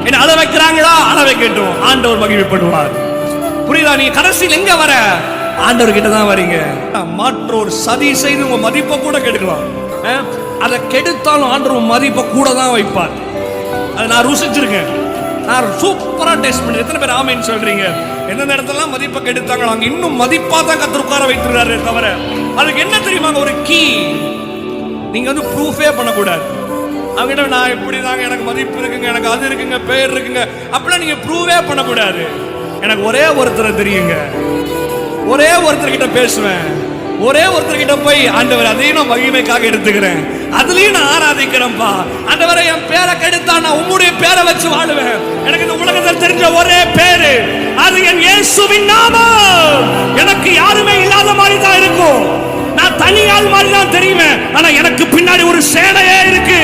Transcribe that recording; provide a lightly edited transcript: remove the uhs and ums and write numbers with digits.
என்ன அழ வைக்கிறாங்களா, அழ வைக்கட்டும், ஆண்டவர் மகிமைப்படுவார். புரியுதா? நீ கடைசியில் எங்க வர? ஆண்டவர் கிட்ட தான் வரீங்க. மற்றொரு சதி செய்து உங்க மதிப்பை கூட கெடுக்கலாம். அதை கெடுத்தாலும் ஆண்டவர் மதிப்பை கூட தான் வைப்பார். அதை நான் ருசிச்சிருக்கேன். நான் சூப்பரா டேஸ்ட் பண்ணி. எத்தனை பேர் ஆமைன்னு சொல்றீங்க? எந்தெந்த இடத்துல மதிப்பை கெடுத்தாங்க அங்க இன்னும் மதிப்பா தான் கர்த்தர் உட்கார வைத்திருக்காரு. தவிர அதுக்கு என்ன தெரியுமாங்க ஒரு கீ, நீங்க வந்து ப்ரூஃபே பண்ணக்கூடாது. அவங்ககிட்ட நான் இப்படி தாங்க, எனக்கு மதிப்பு இருக்குங்க, எனக்கு அது இருக்குங்க, பேர் இருக்குங்க, அப்படிலாம் நீங்க ப்ரூவே பண்ணக்கூடாது. எனக்கு ஒரே ஒருத்தரை தெரியுங்க, ஒரே ஒருத்தர்கிட்ட பேசுவேன், ஒரே ஒருத்தர்கிட்ட போய் ஆண்டவர் அதையும் நான் மகிமைக்காக எடுத்துக்கிறேன், அதுலயும் நான் ஆராதிக்கிறேன்ப்பா. ஆண்டவரை என் பேரை கெடுத்தா நான் உம்முடைய பேரை வச்சு வாழுவேன். எனக்கு இந்த உலகத்தில் தெரிஞ்ச ஒரே பேரு, அது என் இயேசுவின் நாமம். எனக்கு யாருமே இல்லாத மாதிரி தான் இருக்கும். நான் தனியால் மாதிரி தான் தெரியுவேன். ஆனா எனக்கு பின்னாடி ஒரு சேனையே இருக்கு.